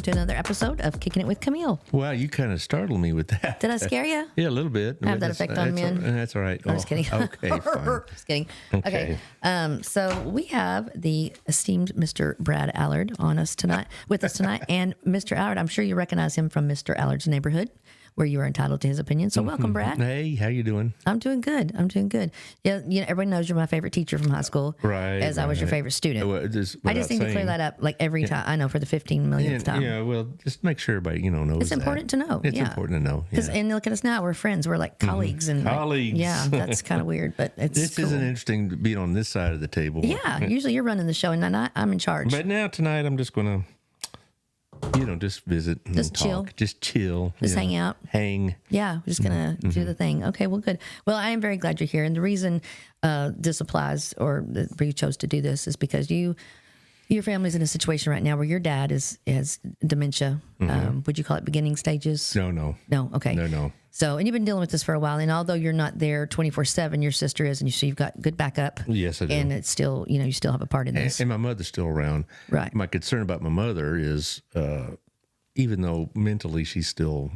welcome to another episode of Kicking It with Camille. Wow, you kind of startled me with that. Did I scare you? Yeah, a little bit. I have that effect on men. That's all right. I'm just kidding. Okay, fine. Just kidding. Okay. So we have the esteemed Mr. Brad Allard with us tonight. And Mr. Allard, I'm sure you recognize him from Mr. Allard's Neighborhood, where you are entitled to his opinion. So welcome, Brad. Hey, how you doing? I'm doing good. Yeah, everybody knows you're my favorite teacher from high school. Right. As I was your favorite student. Well, I just need to clear that up like every time. I know for the 15 millionth time. Yeah, well, just make sure everybody, knows It's important to know. It's important to know. Yeah. And look at us now. We're friends. We're like colleagues. And colleagues. Yeah, that's kind of weird, but it's This cool. isn't interesting to be on this side of the table. Yeah, usually you're running the show, and I'm in charge. But now tonight, I'm just going to, just visit and Just talk. chill. Just chill. Just hang out. Hang. Yeah, we're just going to do the thing. Okay, well, good. Well, I am very glad you're here. And the reason this applies or that you chose to do this is because your family's in a situation right now where your dad has dementia. Would you call it beginning stages? No. No? Okay. No. So, and you've been dealing with this for a while. And although you're not there 24/7, your sister is, and so you've got good backup. Yes, I do. And it's still, you still have a part in this. And my mother's still around. Right. My concern about my mother is, even though mentally she still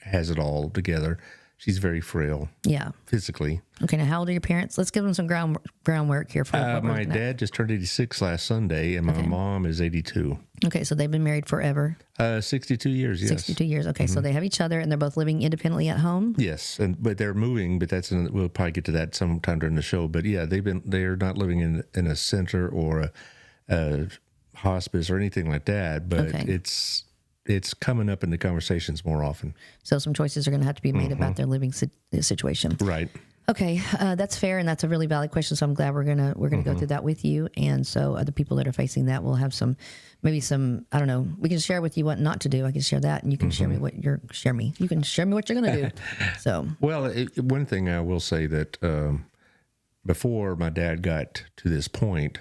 has it all together, she's very frail. Yeah. Physically. Okay. Now, how old are your parents? Let's give them some groundwork here for what we're My looking at. dad just turned 86 last Sunday, and my mom is 82. Okay, so they've been married forever. 62 years. Yes. 62 years. Okay, so they have each other, and they're both living independently at home. Yes, but they're moving. But we'll probably get to that sometime during the show. But yeah, they're not living in a center or a hospice or anything like that. But it's coming up in the conversations more often. So some choices are going to have to be made about their living situation. Right. Okay, that's fair, and that's a really valid question. So I'm glad we're gonna go through that with you, and so other people that are facing that will have maybe some. I don't know. We can share with you what not to do. I can share that, and you can share me what You can share me what you're gonna do. So well, one thing I will say that before my dad got to this point,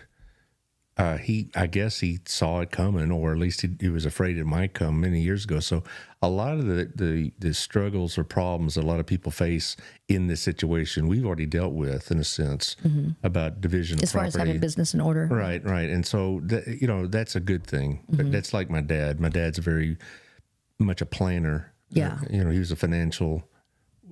I guess he saw it coming, or at least he was afraid it might come many years ago. So a lot of the struggles or problems that a lot of people face in this situation, we've already dealt with in a sense about division of as far property. as having business in order, Right. And so that's a good thing. But that's like my dad. My dad's very much a planner. Yeah. He was a financial.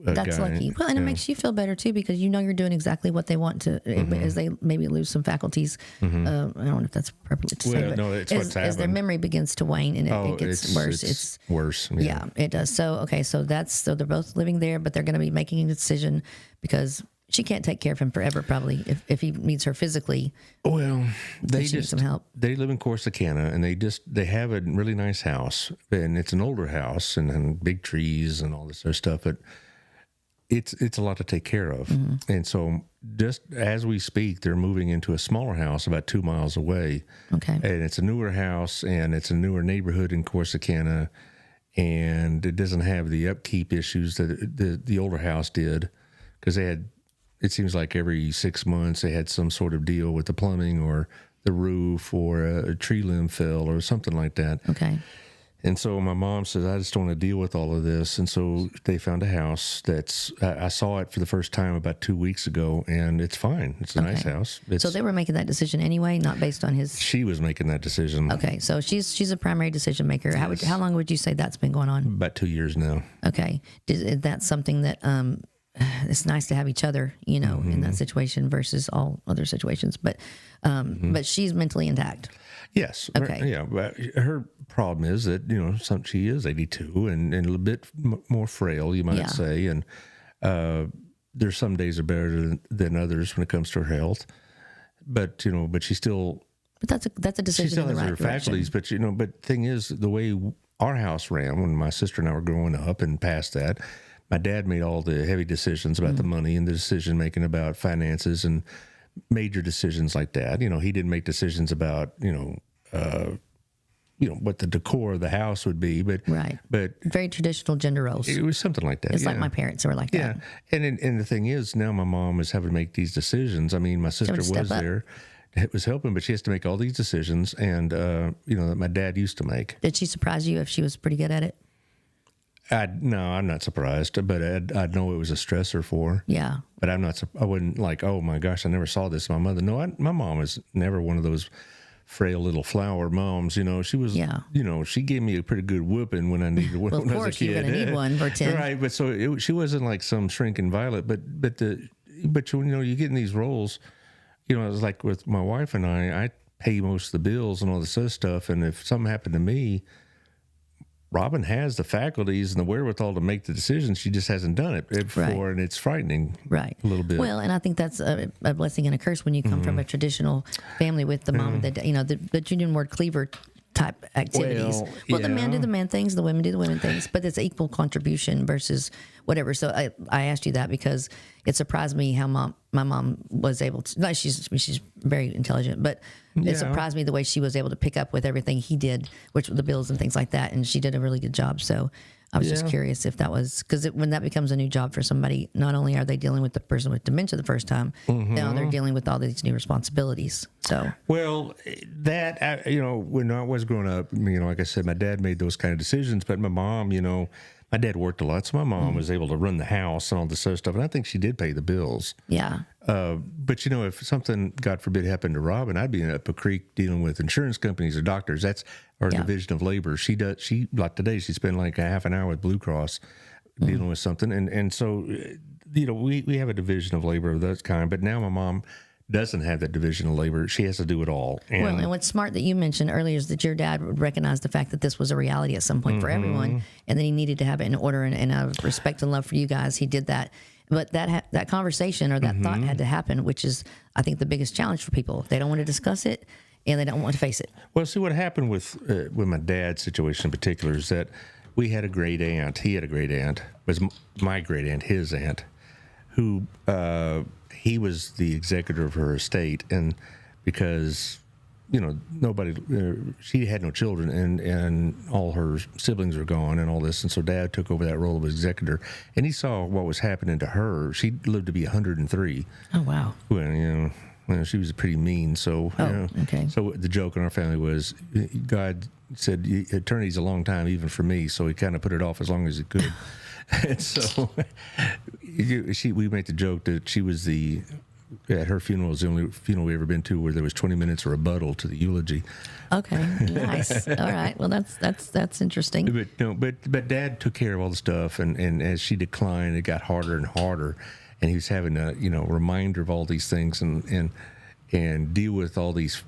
That's guy. lucky. Well, and it makes you feel better too, because you're doing exactly what they want to, as they maybe lose some faculties. I don't know if that's appropriate to say, but no, it's what's as their happened. memory begins to wane and it gets worse. It's worse. Yeah, it does. So so they're both living there, but they're going to be making a decision because she can't take care of him forever, probably, if he needs her physically. Well, they she needs some help. They live in Corsicana, and they have a really nice house, and it's an older house and big trees and all this other stuff, but it's a lot to take care of. And so just as we speak, they're moving into a smaller house about 2 miles away. Okay. And it's a newer house, and it's a newer neighborhood in Corsicana, and it doesn't have the upkeep issues that the older house did, because it seems like every 6 months they had some sort of deal with the plumbing or the roof, or a tree limb fell or something like that. Okay. And so my mom says, I just don't want to deal with all of this. And so they found a house I saw it for the first time about 2 weeks ago, and it's fine. It's a nice house. So they were making that decision anyway, not based on his. She was making that decision. Okay, so she's a primary decision maker. Yes. How long would you say that's been going on? About 2 years now. Okay, is that something that it's nice to have each other, in that situation versus all other situations, but she's mentally intact. Yes. Okay. Yeah. But her problem is that, she is 82 and a little bit more frail, you might say. And there's some days are better than others when it comes to her health. But, but she still. But that's a decision. She still in the has right her faculties. But, but the thing is, the way our house ran when my sister and I were growing up and past that, my dad made all the heavy decisions about the money and the decision making about finances and major decisions like that. He didn't make decisions about, what the decor of the house would be, but very traditional gender roles. It was something like that. It's like my parents were like that. And the thing is, now my mom is having to make these decisions. I mean, my sister was there, it was helping, but she has to make all these decisions, and that my dad used to make. Did she surprise you if she was pretty good at it? No, I'm not surprised, but I know it was a stressor for her. Yeah. But I wouldn't like, oh my gosh, I never saw this. My mother, no, my mom was never one of those frail little flower moms. She was, she gave me a pretty good whooping when I needed one. Well, of when I was a course, you're kid. going to need one for 10. Right, but so she wasn't like some shrinking violet, but you get in these roles, it was like with my wife and I pay most of the bills and all this other stuff, and if something happened to me, Robin has the faculties and the wherewithal to make the decisions. She just hasn't done it before, and it's frightening, right? A little bit. Well, and I think that's a blessing and a curse when you come from a traditional family with the mom that the Union Ward Cleaver type activities. Well, the men do the man things, the women do the women things, but it's equal contribution versus whatever. So I asked you that because it surprised me how my mom was able to. No, she's very intelligent, but it surprised me the way she was able to pick up with everything he did, which were the bills and things like that, and she did a really good job. So I was just curious if that was because when that becomes a new job for somebody, not only are they dealing with the person with dementia the first time, now they're dealing with all these new responsibilities. So that when I was growing up, like I said, my dad made those kind of decisions, but my mom, my dad worked a lot, so my mom was able to run the house and all this other stuff, and I think she did pay the bills. Yeah. But if something, God forbid, happened to Robin, I'd be up a creek dealing with insurance companies or doctors. That's our division of labor. She like today, she spent like a half an hour with Blue Cross dealing with something, and so we have a division of labor of that kind. But now my mom doesn't have that division of labor. She has to do it all. And what's smart that you mentioned earlier is that your dad would recognize the fact that this was a reality at some point for everyone, and then he needed to have it in order. And out of respect and love for you guys, he did that. But that conversation or that thought had to happen, which is, I think, the biggest challenge for people. They don't want to discuss it, and they don't want to face it. Well, see, what happened with my dad's situation in particular is that we had a great aunt. He had a great aunt. Was my great aunt, his aunt, who he was the executor of her estate, and because nobody, she had no children, and all her siblings were gone, and all this, and so Dad took over that role of executor, and he saw what was happening to her. She lived to be 103. Oh wow! Well, she was pretty mean. So okay. So the joke in our family was, God said eternity's a long time even for me, so he kind of put it off as long as he could. And so we make the joke that she was at her funeral was the only funeral we ever been to where there was 20 minutes of rebuttal to the eulogy. Okay, nice. All right. Well, that's interesting. But Dad took care of all the stuff, and as she declined, it got harder and harder, and he was having a reminder of all these things and deal with all these.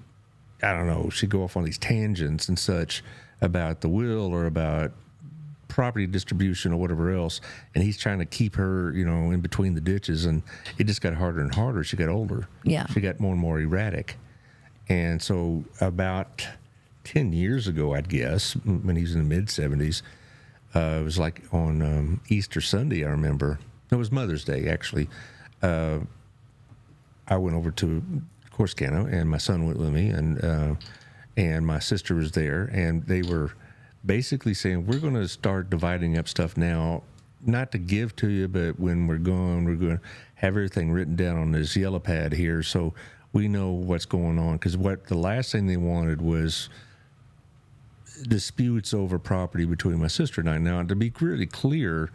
I don't know. She'd go off on these tangents and such about the will or about property distribution or whatever else, and he's trying to keep her in between the ditches, and it just got harder and harder. She got older. She got more and more erratic, and so about 10 years ago, I'd guess, when he was in the mid-70s, it was like on Easter Sunday, I remember. It was Mother's Day, actually. I went over to Corsicana, and my son went with me, and my sister was there, and they were basically saying, we're going to start dividing up stuff now, not to give to you, but when we're gone, we're going to have everything written down on this yellow pad here so we know what's going on. Because the last thing they wanted was disputes over property between my sister and I. Now, to be really clear,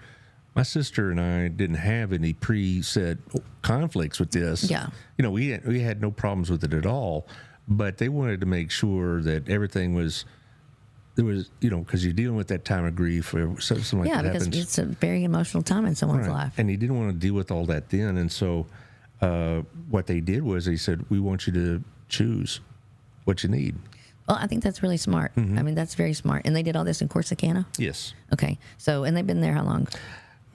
my sister and I didn't have any preset conflicts with this. Yeah. We had no problems with it at all, but they wanted to make sure that everything was. There was, because you're dealing with that time of grief or something like that happens. Yeah, because it's a very emotional time in someone's life. And he didn't want to deal with all that then. And so what they did was they said, we want you to choose what you need. Well, I think that's really smart. I mean, that's very smart. And they did all this in Corsicana? Yes. Okay. So, and they've been there how long?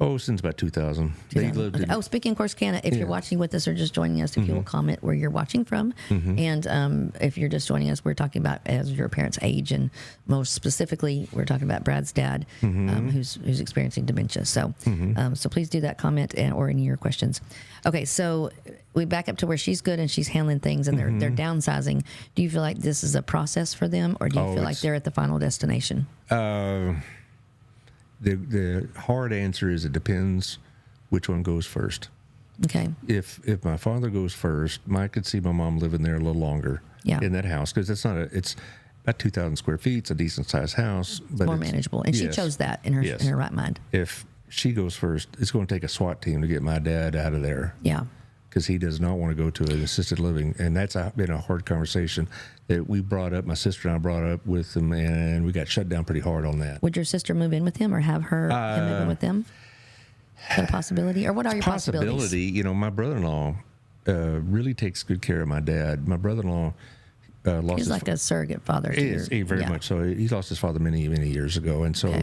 Oh, since about 2000. They lived in speaking of Corsicana, if you're watching with us or just joining us, if you will comment where you're watching from. And if you're just joining us, we're talking about as your parents age, and most specifically, we're talking about Brad's dad, who's experiencing dementia. So, so please do that comment or any of your questions. Okay, so we back up to where she's good and she's handling things, and they're downsizing. Do you feel like this is a process for them, or do you feel like they're at the final destination? The hard answer is it depends which one goes first. Okay. If my father goes first, I could see my mom living there a little longer in that house, because it's about 2,000 square feet. It's a decent sized house, but more manageable, and she chose that in her right mind. If she goes first, it's going to take a SWAT team to get my dad out of there. Yeah. because he does not want to go to an assisted living, and that's been a hard conversation that we brought up. My sister and I brought up with him, and we got shut down pretty hard on that. Would your sister move in with him, or have him move in with them? Is that a possibility, or what are your possibilities? You know, my brother-in-law really takes good care of my dad. My brother-in-law lost. He's his like a surrogate father. He very much so. He lost his father many years ago, and so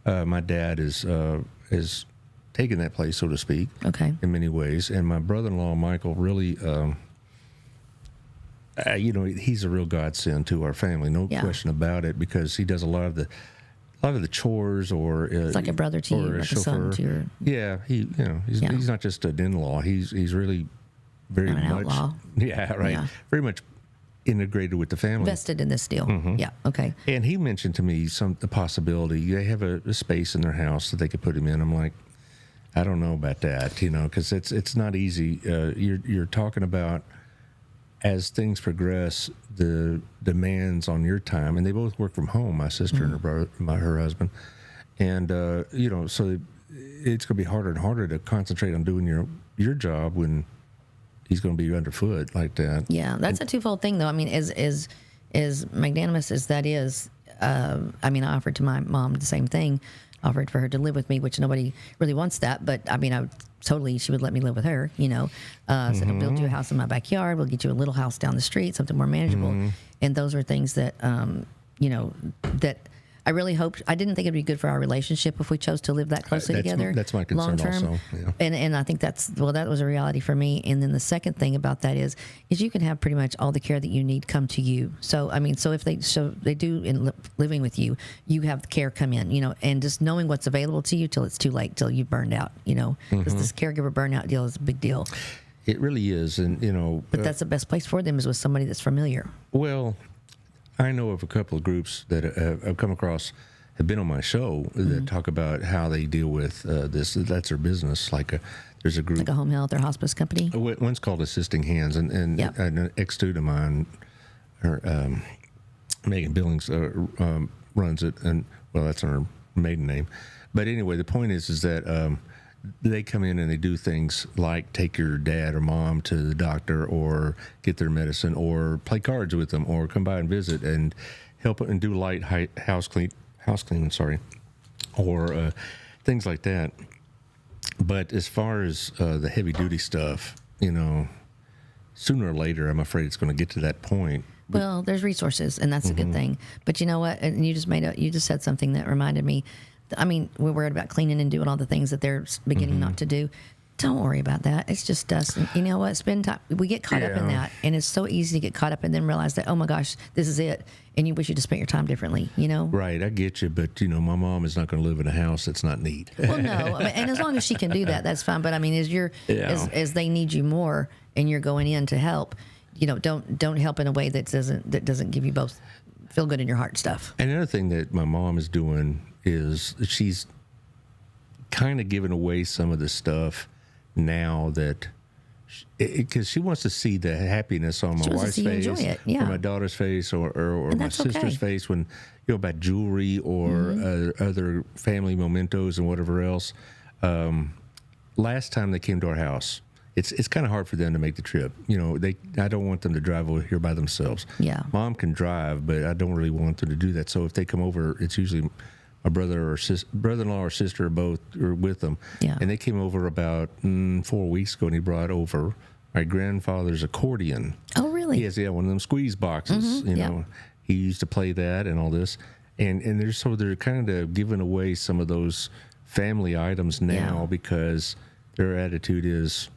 my dad is taken that place, so to speak, in many ways. And my brother-in-law Michael really, you know, he's a real godsend to our family, no question about it, because he does a lot of the chores, or it's like a brother to you, like a son to your. Yeah, he's not just an in-law. He's really very much outlaw. Very much integrated with the family, vested in this deal. And he mentioned to me the possibility they have a space in their house that they could put him in. I'm like, I don't know about that, you know, because it's not easy. You're talking about, as things progress, the demands on your time, and they both work from home, my sister and her brother, her husband, and you know, so it's going to be harder and harder to concentrate on doing your job when he's going to be underfoot like that. Yeah, that's a twofold thing, though. I mean, as magnanimous as that is, I mean, I offered to my mom the same thing. Offered for her to live with me, which nobody really wants that. But I mean, she would let me live with her, you know. Said, I'll build you a house in my backyard. We'll get you a little house down the street, something more manageable. And those are things that, you know, that I really hoped. I didn't think it'd be good for our relationship if we chose to live that closely together. That's my concern also. Yeah. And I think that was a reality for me. And then the second thing about that is you can have pretty much all the care that you need come to you. So I mean, if they do in living with you, you have the care come in, you know, and just knowing what's available to you till it's too late, till you've burned out, you know, because this caregiver burnout deal is a big deal. It really is, and you know. But that's the best place for them, is with somebody that's familiar. Well, I know of a couple of groups that I've come across, have been on my show, that talk about how they deal with this. That's their business. There's a group, like a home health or hospice company. One's called Assisting Hands, and an ex-student of mine, Megan Billings, runs it, and well, that's her maiden name. But anyway, the point is that they come in and they do things like take your dad or mom to the doctor, or get their medicine, or play cards with them, or come by and visit and help and do light house cleaning, or things like that. But as far as the heavy duty stuff, you know, sooner or later, I'm afraid it's going to get to that point. Well, there's resources, and that's a good thing. But you know what? And you just said something that reminded me. I mean, we're worried about cleaning and doing all the things that they're beginning not to do. Don't worry about that. It's just us. And you know what? Spend time. We get caught up in that, and it's so easy to get caught up and then realize that, oh my gosh, this is it, and you wish you'd just spent your time differently. You know? Right. I get you, but you know, my mom is not going to live in a house that's not neat. Well, no, I mean, and as long as she can do that, that's fine. But I mean, as they need you more, and you're going in to help, you know, don't help in a way that doesn't give you both feel good in your heart stuff. And another thing that my mom is doing is she's kind of giving away some of the stuff now, that because she wants to see the happiness on my wife's face, or my daughter's face, or my sister's face, when, you know, about jewelry or other family mementos and whatever else. Last time they came to our house, it's kind of hard for them to make the trip. You know, I don't want them to drive over here by themselves. Yeah, Mom can drive, but I don't really want them to do that. So if they come over, it's usually my brother-in-law or sister both are with them. Yeah. And they came over about 4 weeks ago, and he brought over my grandfather's accordion. Oh, really? He has one of them squeeze boxes. You know, he used to play that and all this. And they're kind of giving away some of those family items now, because their attitude is,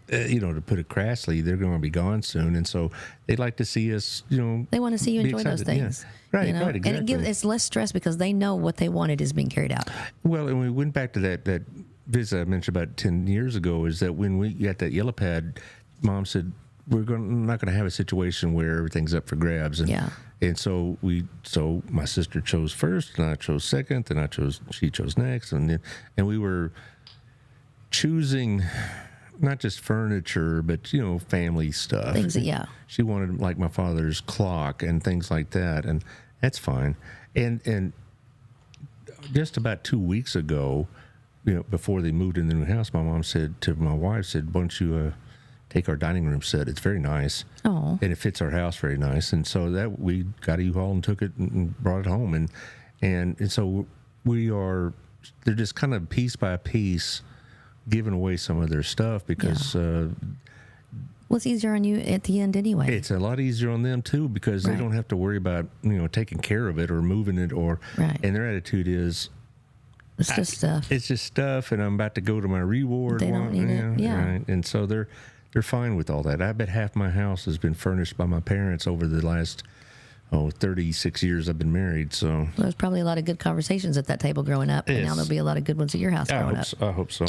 you know, to put it crassly, they're going to be gone soon, and so they'd like to see us. You know, they want to see you enjoy those things. Yeah. Right, you know? right, exactly. And it's less stress because they know what they wanted is being carried out. Well, and we went back to that visit I mentioned about 10 years ago. Is that when we got that yellow pad, Mom said we're not going to have a situation where everything's up for grabs, and so my sister chose first, and I chose second, and she chose next, and we were choosing not just furniture, but, you know, family stuff. Things that, She wanted, like, my father's clock and things like that, and that's fine. And just about 2 weeks ago, you know, before they moved in the new house, my mom said to my wife, "Why don't you take our dining room set. It's very nice. Oh, And it fits our house very nice. And so that we got a U-Haul and took it and brought it home. And so they're just kind of piece by piece giving away some of their stuff because well, it's easier on you at the end anyway. it's a lot easier on them too because they don't have to worry about, taking care of it or moving it and their attitude is, It's just stuff. it's just stuff and I'm about to go to my reward. They don't need it. Yeah. Right? And so they're fine with all that. I bet half my house has been furnished by my parents over the last 36 years I've been married. So There's probably a lot of good conversations at that table growing up, and now there'll be a lot of good ones at your house growing up. I hope so.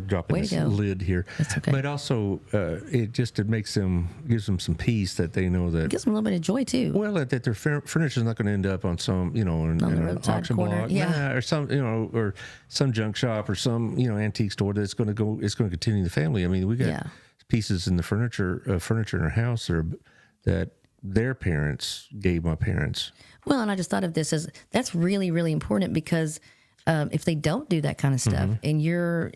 Dropping Way this to go. lid here. That's okay. But also, it gives them some peace that they know that. It gives them a little bit of joy too. Well, that their furniture is not going to end up on some, in the an roadside auction corner, block, yeah. or some, or some junk shop or some, antique store that's going to go. It's going to continue the family. I mean, we got pieces in the furniture in our house that their parents gave my parents. Well, and I just thought of this as that's really, really important because if they don't do that kind of stuff, and your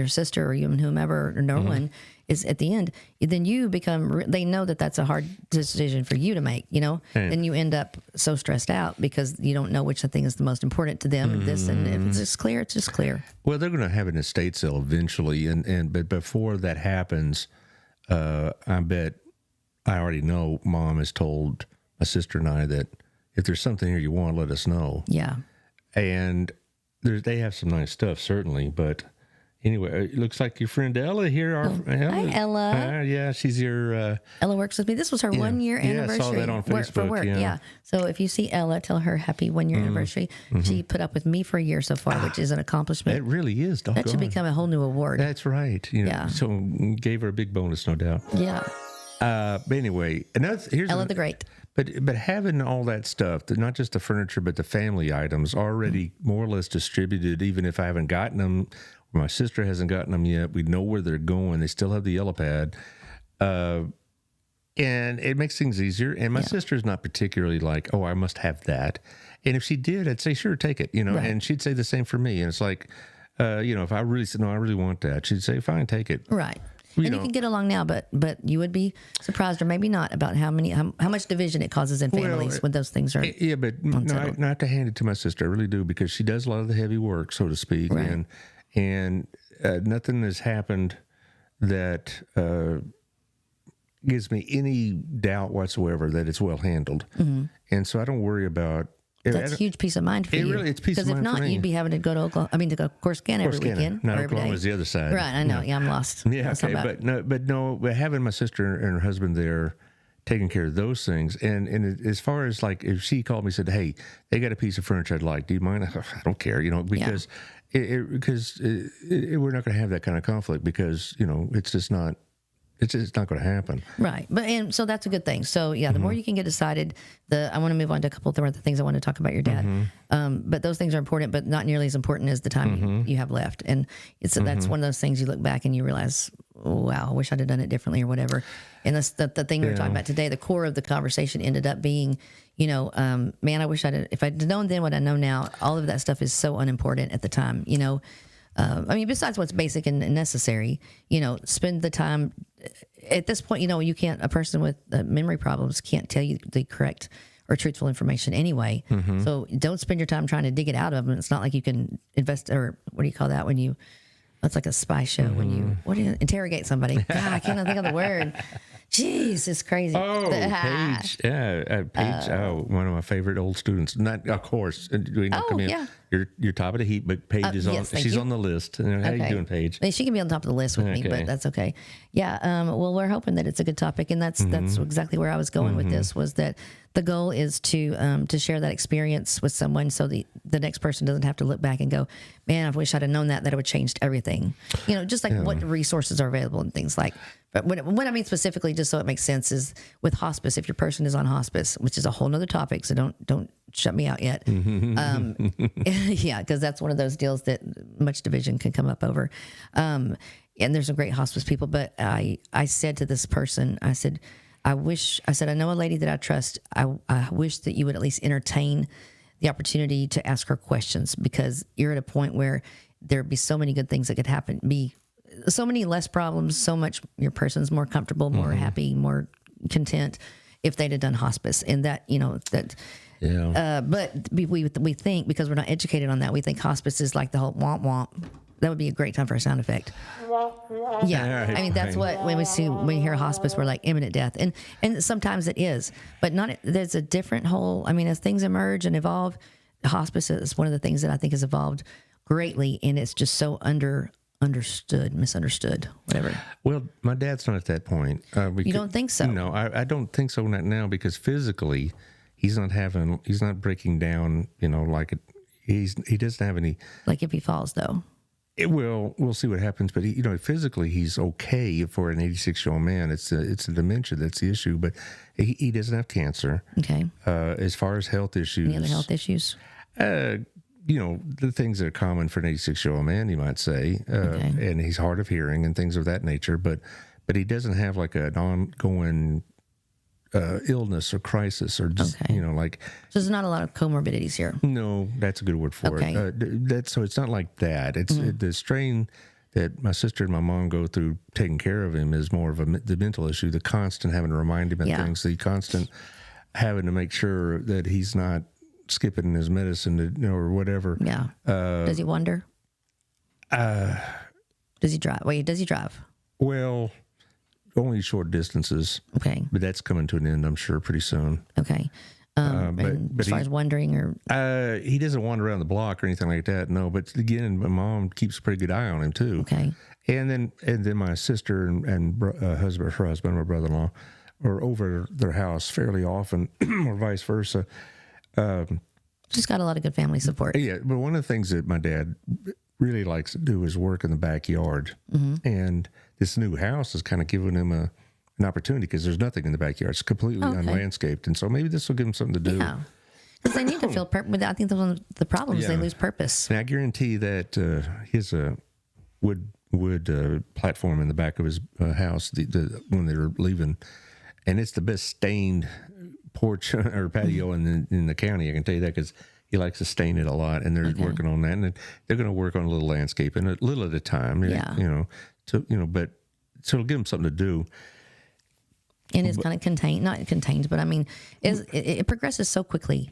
sister or even whomever or no one is at the end, then you become. They know that that's a hard decision for you to make, and you end up so stressed out because you don't know which thing is the most important to them. And this, and if it's just clear, it's just clear. Well, they're going to have an estate sale eventually, but before that happens, I bet. I already know Mom has told my sister and I that if there's something here you want, let us know. Yeah. And they have some nice stuff, certainly. But anyway, it looks like your friend Ella here. Hi, Ella. Yeah, she's your... Ella works with me. This was her 1 year anniversary. Yeah, I saw that on Facebook. For work, yeah. So if you see Ella, tell her happy 1 year anniversary. She put up with me for a year so far, which is an accomplishment. It really is. That should become a whole new award. That's right. So gave her a big bonus, no doubt. Yeah. But anyway, here's Ella the Great. But having all that stuff, not just the furniture, but the family items already more or less distributed, even if I haven't gotten them, or my sister hasn't gotten them yet, we know where they're going. They still have the yellow pad. And it makes things easier. And my sister's not particularly like, I must have that. And if she did, I'd say, sure, take it, Right. And she'd say the same for me. And it's like, if I really said, no, I really want that, she'd say, fine, take it. Right. And you can get along now, but you would be surprised, or maybe not, about how much division it causes in families when those things are. Yeah, but not to hand it to my sister. I really do, because she does a lot of the heavy work, so to speak, Right. and nothing has happened that gives me any doubt whatsoever that it's well handled, and so I don't worry about. That's a huge peace of mind for you. Really, it's peace of mind. Because if not, you'd be having to go to Oklahoma. I mean, to go Corsicana every weekend. Not or every Oklahoma day. is the other side. Right, I know. Yeah, I'm lost. Yeah, okay, but having my sister and her husband there, taking care of those things, and as far as like if she called me and said, "Hey, they got a piece of furniture I'd like. Do you mind?" I don't care, because we're not going to have that kind of conflict because it's just not. It's just not going to happen. Right. And so that's a good thing. So the more you can get decided, I want to move on to a couple of other things I want to talk about your dad. But those things are important, but not nearly as important as the time you have left. And that's one of those things you look back and you realize, oh, wow, I wish I'd have done it differently or whatever. And that's the thing we were talking about today. The core of the conversation ended up being, man, I wish if I'd known then what I know now, all of that stuff is so unimportant at the time, I mean, besides what's basic and necessary, spend the time. At this point, you can't. A person with memory problems can't tell you the correct or truthful information anyway. So don't spend your time trying to dig it out of them. It's not like you can invest, or what do you call that when you? That's like a spy show when you interrogate somebody. God, I can't think of the word. Jeez, it's crazy. Oh, Paige. Yeah, Paige. One of my favorite old students. Not, of course. Camille, yeah. You're top of the heap, but Paige is on. Yes, she's on the list. How you doing, Paige? She can be on top of the list with me, but that's okay. Yeah. Well, we're hoping that it's a good topic, and that's exactly where I was going with this. Was that the goal is to share that experience with someone, so the next person doesn't have to look back and go, "Man, I wish I'd have known that. That it would have changed everything." Just like what resources are available and things like. But what I mean specifically, just so it makes sense, is with hospice. If your person is on hospice, which is a whole nother topic, so don't shut me out yet. Yeah, because that's one of those deals that much division can come up over. And there's some great hospice people, but I said to this person, I said, I know a lady that I trust. I wish that you would at least entertain the opportunity to ask her questions, because you're at a point where there'd be so many good things that could happen, so many less problems, so much your person's more comfortable, more happy, more content if they'd have done hospice. And that, Yeah. but we think, because we're not educated on that, we think hospice is like the whole womp womp. That would be a great time for a sound effect. Yeah, I mean that's what when we hear hospice, we're like imminent death, and sometimes it is, but not. There's a different whole. I mean, as things emerge and evolve, hospice is one of the things that I think has evolved greatly, and it's just so misunderstood, whatever. Well, my dad's not at that point. You don't think so? No, I don't think so not now, because physically he's not breaking down, like he doesn't have any. Like if he falls, though. We'll see what happens, but physically he's okay for an 86-year-old man. It's a dementia that's the issue, but he doesn't have cancer. Okay. As far as health issues, Any other health issues? The things that are common for an 86-year-old man, you might say, and he's hard of hearing and things of that nature, but he doesn't have like an ongoing illness or crisis or just, like. So there's not a lot of comorbidities here. No, that's a good word for it. So it's not like that. It's the strain that my sister and my mom go through taking care of him is more of the mental issue, the constant having to remind him of things, the constant having to make sure that he's not skipping his medicine or whatever. Yeah. Does he wonder? Does he drive? Wait, does he drive? Well, only short distances. Okay. But that's coming to an end, I'm sure, pretty soon. Okay. But as far as wondering, or he doesn't wander around the block or anything like that. No, but again, my mom keeps a pretty good eye on him too. Okay. And then my sister and her husband, my brother-in-law, are over their house fairly often, or vice versa. Just got a lot of good family support. Yeah, but one of the things that my dad really likes to do is work in the backyard, and this new house is kind of giving him an opportunity because there's nothing in the backyard. It's completely unlandscaped, and so maybe this will give him something to do. Yeah, because they need to feel purpose. I think that's one of the problems. They lose purpose. And I guarantee that his wood platform in the back of his house, when they were leaving, and it's the best stained porch or patio in the county. I can tell you that because he likes to stain it a lot, and they're working on that, and they're going to work on a little landscape and a little at a time. Yeah, but so it'll give them something to do. And it's kind of not contained, but I mean, it progresses so quickly,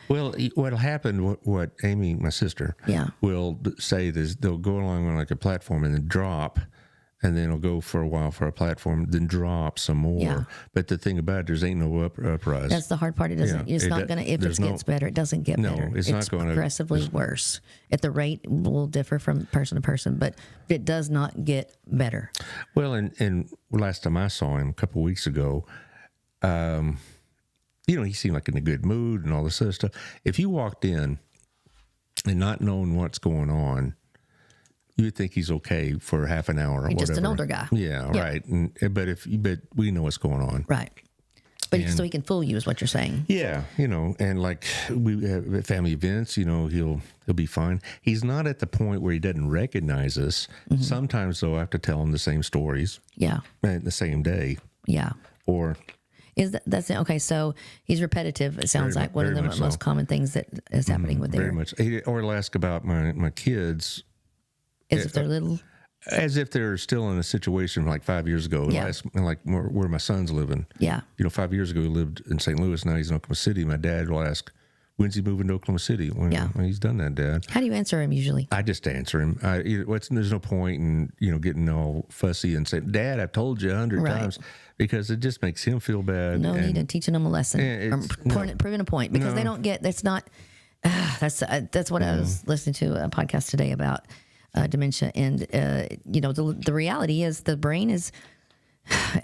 Well, what'll happen, what Amy, my sister, will say is they'll go along on like a platform and then drop, and then it'll go for a while for a platform, then drop some more. Yeah. But the thing about it, there's ain't no uprise. That's the hard part. It doesn't. Yeah. It's not going to. If it gets better, it doesn't get better. It's not going to. Progressively worse. At the rate will differ from person to person, but it does not get better. Well, and last time I saw him a couple of weeks ago, he seemed like in a good mood and all this other stuff. If you walked in and not knowing what's going on, you would think he's okay for half an hour or whatever. Just an older guy. Yeah, right. But we know what's going on. Right. But so he can fool you is what you're saying. Yeah, and like we have at family events, he'll be fine. He's not at the point where he doesn't recognize us. Mm-hmm. Sometimes though, I have to tell him the same stories. Yeah. The same day. Yeah. Or that's okay? So he's repetitive. It sounds like one of the most common things that is happening with very much. Or he'll ask about my kids. As if they're little? As if they're still in a situation like 5 years ago, like where my son's living. Yeah. 5 years ago, he lived in St. Louis. Now he's in Oklahoma City. My dad will ask, when's he moving to Oklahoma City? Well, he's done that, Dad. How do you answer him usually? I just answer him. There's no point in getting all fussy and saying, Dad, I've told you 100 times, because it just makes him feel bad. No need in teaching them a lesson or proving a point, because they don't get, that's not, that's what I was listening to a podcast today about. Dementia, and the reality is the brain is,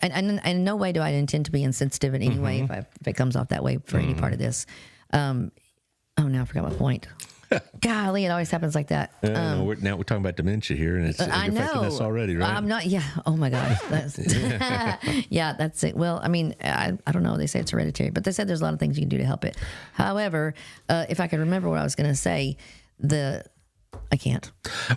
and in no way do I intend to be insensitive in any way if it comes off that way for any part of this. Now I forgot my point. Golly, it always happens like that. Now we're talking about dementia here, and it's affecting us already, right? I'm not. Yeah. Oh my gosh. That's, yeah, that's it. Well, I mean, I don't know. They say it's hereditary, but they said there's a lot of things you can do to help it. However, if I could remember what I was going to say, I can't.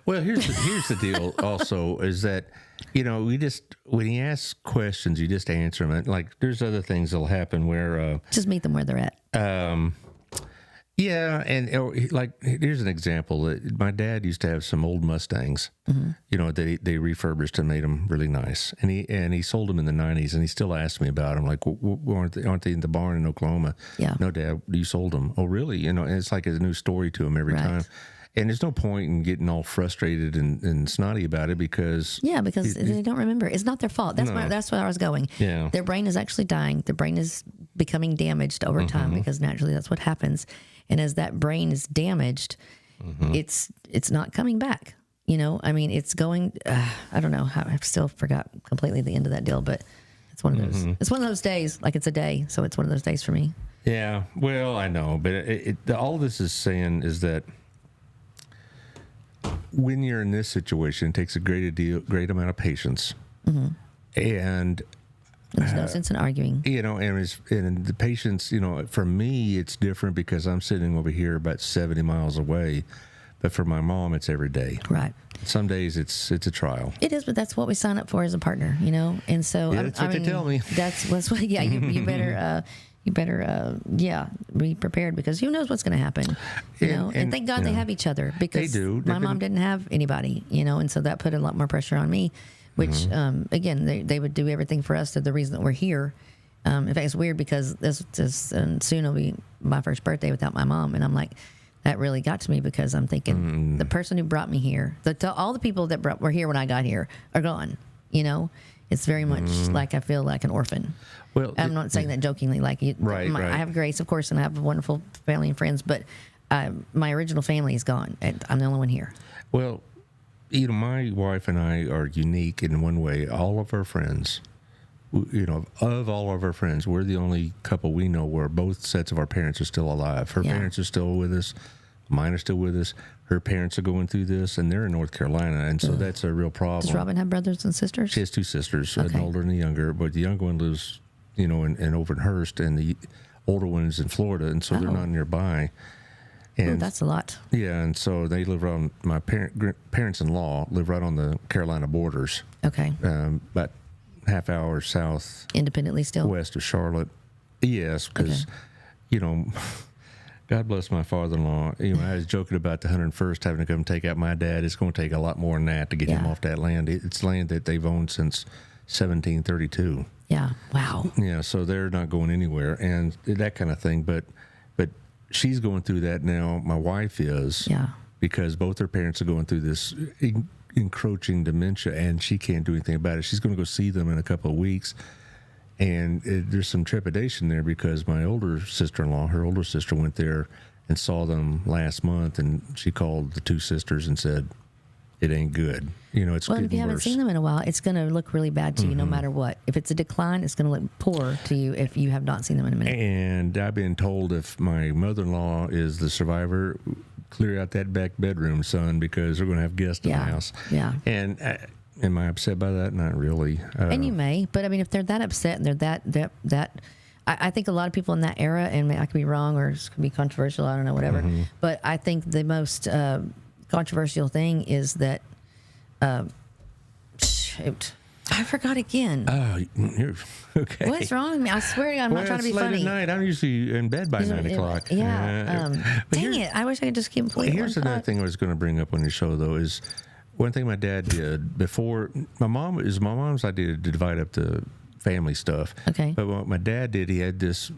Well, here's the deal. Also, is that we just, when he asks questions, you just answer them. Like there's other things that'll happen where just meet them where they're at. Yeah, and like here's an example. My dad used to have some old Mustangs, that they refurbished and made them really nice, and he sold them in the '90s, and he still asks me about them. Like, aren't they in the barn in Oklahoma? Yeah. No, Dad, you sold them. Oh, really? And it's like a new story to him every Right. time. And there's no point in getting all frustrated and snotty about it because because they don't remember. It's not their fault. That's where I was going. Yeah. Their brain is actually dying. Their brain is becoming damaged over time because naturally that's what happens. And as that brain is damaged, it's not coming back. I mean, it's going. I don't know how. I still forgot completely the end of that deal, but it's one of those. It's one of those days. Like it's a day, so it's one of those days for me. Yeah. Well, I know, but all this is saying is that when you're in this situation, it takes a great amount of patience, and There's no sense in arguing. and the patience, for me, it's different because I'm sitting over here about 70 miles away, but for my mom, it's every day. Right. Some days it's a trial. It is, but that's what we sign up for as a partner, And so That's what they tell me. That's what. Yeah, you better. You better, be prepared because who knows what's going to happen, And thank God they have each other because they do. My mom didn't have anybody, And so that put a lot more pressure on me, which, again, they would do everything for us. To the reason that we're here. In fact, it's weird because this soon will be my first birthday without my mom, and I'm like, that really got to me because I'm thinking the person who brought me here, all the people that were here when I got here are gone, It's very much like I feel like an orphan. Well, I'm not saying that jokingly. Like, right. I have Grace, of course, and I have a wonderful family and friends, but my original family is gone. And I'm the only one here. Well, my wife and I are unique in one way. All of our friends, of all of our friends, we're the only couple we know where both sets of our parents are still alive. Her parents are still with us. Mine are still with us. Her parents are going through this, and they're in North Carolina, and so that's a real problem. Does Robin have brothers and sisters? She has two sisters, Okay. an older and a younger, but the younger one lives, in over in Hearst, and the older one is in Florida, and so they're not nearby. And That's a lot. yeah, and so they live on my parents-in-law live right on the Carolina borders, Okay. about half hour south Independently still. west of Charlotte. Yes, because God bless my father-in-law. I was joking about the 101st having to come take out my dad. It's going to take a lot more than that to get him off that land. It's land that they've owned since 1732. Yeah. Wow. Yeah, so they're not going anywhere and that kind of thing. But she's going through that now. My wife is. Yeah. Because both her parents are going through this encroaching dementia, and she can't do anything about it. She's going to go see them in a couple of weeks. And there's some trepidation there because my older sister-in-law, her older sister, went there and saw them last month, and she called the two sisters and said, "It ain't good. It's Well, getting if you haven't worse." seen them in a while, it's going to look really bad to you no matter what. If it's a decline, it's going to look poor to you if you have not seen them in a minute. And I've been told if my mother-in-law is the survivor, clear out that back bedroom, son, because we're going to have guests in the house. Yeah. And am I upset by that? Not really. And you may, but I mean, if they're that upset and they're that I think a lot of people in that era, and I could be wrong or it could be controversial, I don't know, whatever. But I think the most controversial thing is that, shoot, I forgot again. Oh, you're okay. What's wrong with me? I swear to God, I'm not trying to be late funny. At night. I'm usually in bed by 9 o'clock. Yeah. Dang it. I wish I could just keep playing. Here's another thing I was going to bring up on your show, though, is one thing my dad did before. My mom's idea to divide up the family stuff. Okay. But what my dad did, he had this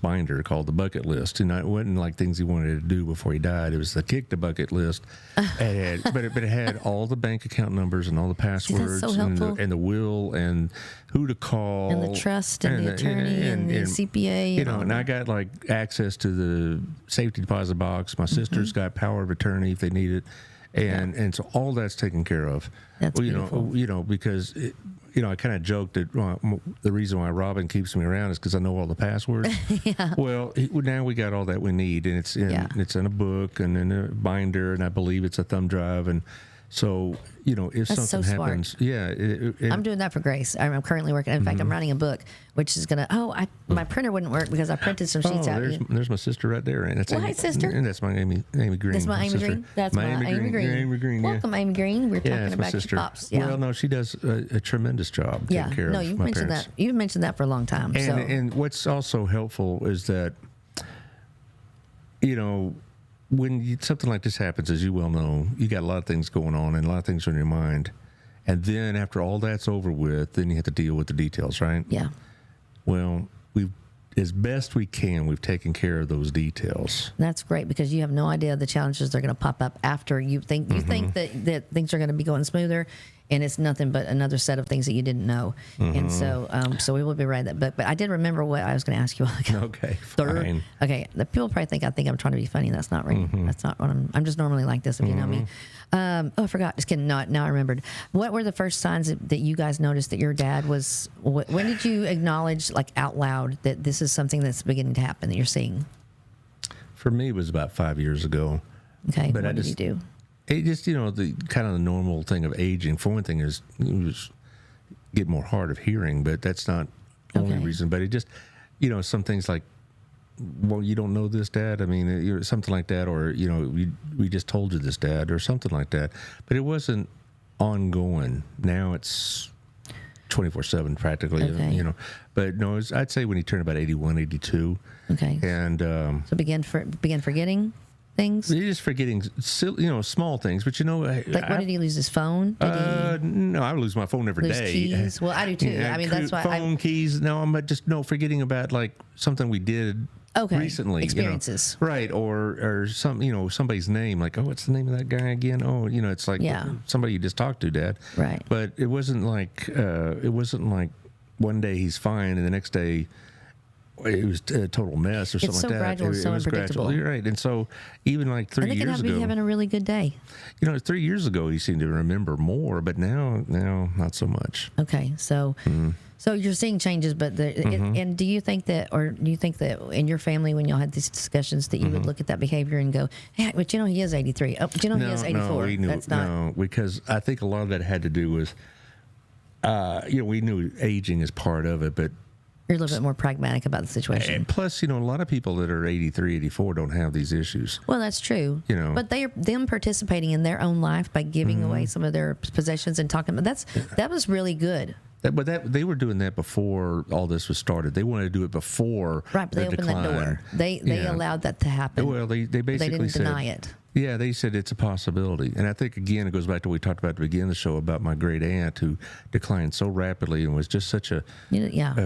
binder called the bucket list, and it wasn't like things he wanted to do before he died. It was the kick the bucket list. But it had all the bank account numbers and all the passwords so helpful. and the will and who to call And the trust and the attorney and the CPA. And I got like access to the safety deposit box. My sister's got power of attorney if they need it. And so all that's taken care of. That's beautiful. Because I kind of joked that the reason why Robin keeps me around is because I know all the passwords. Yeah. Well, now we got all that we need, and it's in a book and in a binder, and I believe it's a thumb drive, and so if That's something so happens, smart. I'm doing that for Grace. I'm currently working. In fact, I'm writing a book, which is gonna. My printer wouldn't work because I printed some sheets out. There's my sister right there, and that's Well, hi, sister. And that's my Amy Green. That's my Amy sister. Green. That's my Amy Green. Amy Green. Yeah. Welcome, Amy Green. We're talking that's my about your sister. pops. Yeah. Well, no, she does a tremendous job taking care of you've my mentioned parents. that. You've mentioned that for a long time. And what's also helpful is that you know, when something like this happens, as you well know, you got a lot of things going on and a lot of things on your mind. And then after all that's over with, then you have to deal with the details, right? Yeah. Well, as best we can, we've taken care of those details. That's great because you have no idea the challenges that are going to pop up after you think that things are going to be going smoother, and it's nothing but another set of things that you didn't know. And so we will be right that. But I did remember what I was going to ask you. Okay, fine. Okay, the people probably think I'm trying to be funny. That's not right. That's not what I'm just normally like this. If you know me. I forgot. Just kidding. Now I remembered. What were the first signs that you guys noticed that your dad was? When did you acknowledge, like out loud, that this is something that's beginning to happen that you're seeing? For me, it was about 5 years ago. Okay. But what did you do? It just, the kind of the normal thing of aging. For one thing, is you just get more hard of hearing, but that's not the only reason. But it just, some things like, well, you don't know this, Dad. I mean, something like that, or we just told you this, Dad, or something like that. But it wasn't ongoing. Now it's 24/7 practically. Okay. But no, I'd say when he turned about 81, 82. Okay. And so began forgetting things. You're just forgetting, small things. But like what did he lose his phone? No, I lose my phone every day. Keys. Well, I do too. Yeah, I mean, that's why phone keys. No, I'm just forgetting about like something we did. Recently, experiences, right? Or some, somebody's name, like, oh, what's the name of that guy again? Oh, it's like somebody you just talked to, Dad. Right. But it wasn't like one day he's fine and the next day it was a total mess or something like that. Gradual, it so was unpredictable. Gradual. You're right. And so even like 3 years ago, having a really good day. 3 years ago he seemed to remember more, but now not so much. Okay, so. So you're seeing changes, but and do you think that in your family, when y'all had these discussions, that you would look at that behavior and go, hey, but he is 83. Oh, but he is 84. No, we knew, that's not. No, because I think a lot of that had to do with, we knew aging is part of it, but you're a little bit more pragmatic about the situation. And plus, a lot of people that are 83, 84 don't have these issues. Well, that's true. But them participating in their own life by giving away some of their possessions and talking about that was really good. But they were doing that before all this was started. They wanted to do it before right, but they opened that door. They allowed that to happen. Well, they basically they didn't said, deny it. Yeah, they said it's a possibility. And I think, again, it goes back to what we talked about at the beginning of the show about my great aunt who declined so rapidly and was just such a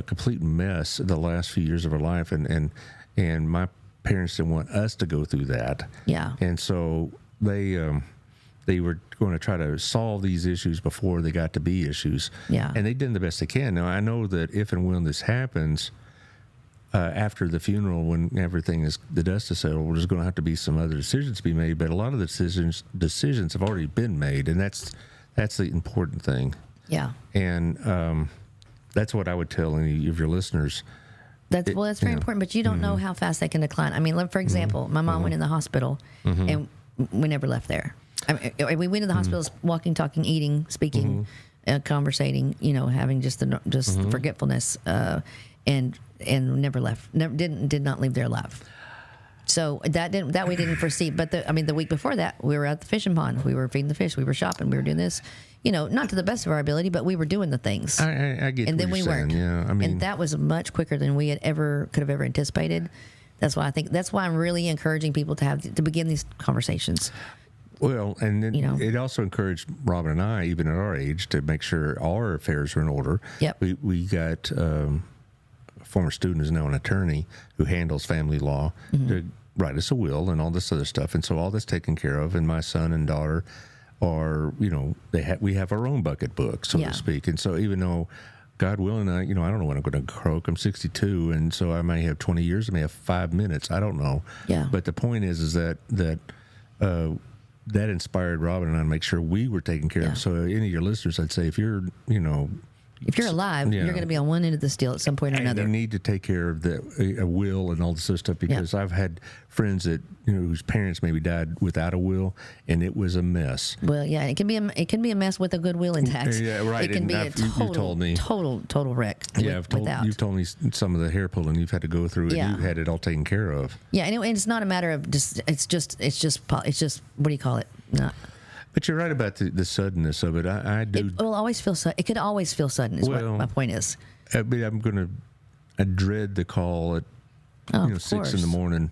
complete mess the last few years of her life. And my parents didn't want us to go through that. Yeah. And so they were going to try to solve these issues before they got to be issues. Yeah. And they did the best they can. Now, I know that if and when this happens, after the funeral, when the dust is settled, there's going to have to be some other decisions to be made. But a lot of the decisions have already been made, and that's the important thing. Yeah. And that's what I would tell any of your listeners. That's very important. But you don't know how fast they can decline. I mean, for example, my mom went in the hospital, and we never left there. I mean, we went to the hospitals, walking, talking, eating, speaking, conversating. Having just the forgetfulness, and never left. Did not leave there alive. So that we didn't foresee. But the week before that, we were at the fishing pond. We were feeding the fish. We were shopping. We were doing this. Not to the best of our ability, but we were doing the things. I get. And what then we you're saying. weren't. Yeah, I mean, and that was much quicker than we could have ever anticipated. That's why I'm really encouraging people to begin these conversations. Well, and then it also encouraged Robin and I, even at our age, to make sure our affairs are in order. Yep. We got a former student who's now an attorney who handles family law to write us a will and all this other stuff. And so all that's taken care of. And my son and daughter are, we have our own bucket book, so to speak. And so even though, God willing, I don't know when I'm going to croak. I'm 62, and so I may have 20 years. I may have 5 minutes. I don't know. Yeah. But the point is that that inspired Robin and I to make sure we were taken care of. So any of your listeners, I'd say, if you're alive, you're going to be on one end of the deal at some point or another. You need to take care of a will and all this other stuff, because I've had friends that whose parents maybe died without a will, and it was a mess. Well, yeah, it can be a mess with a good will intact. Yeah, right. It can be a total wreck. Yeah, you've told me some of the hair pulling you've had to go through, and you've had it all taken care of. Yeah, and it's not a matter of just. It's just. What do you call it? Not. But you're right about the suddenness of it. I do. It will always feel sudden. It could always feel sudden. Is what my point is. I dread the call at 6 in the morning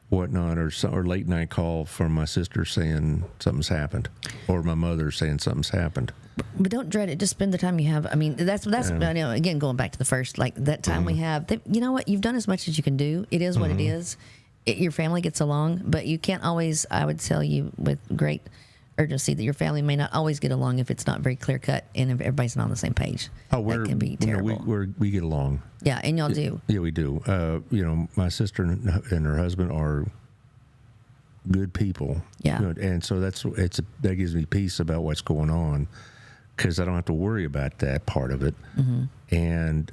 whatnot, or late night call from my sister saying something's happened, or my mother saying something's happened. But don't dread it. Just spend the time you have. I mean, that's again, going back to the first, like that time we have. You know what? You've done as much as you can do. It is what it is. Your family gets along, but you can't always. I would tell you with great urgency that your family may not always get along if it's not very clear cut and if everybody's not on the same page. Oh, that can be terrible. We get along. Yeah, and y'all do. Yeah, we do. My sister and her husband are good people. Yeah, and so that gives me peace about what's going on, because I don't have to worry about that part of it. And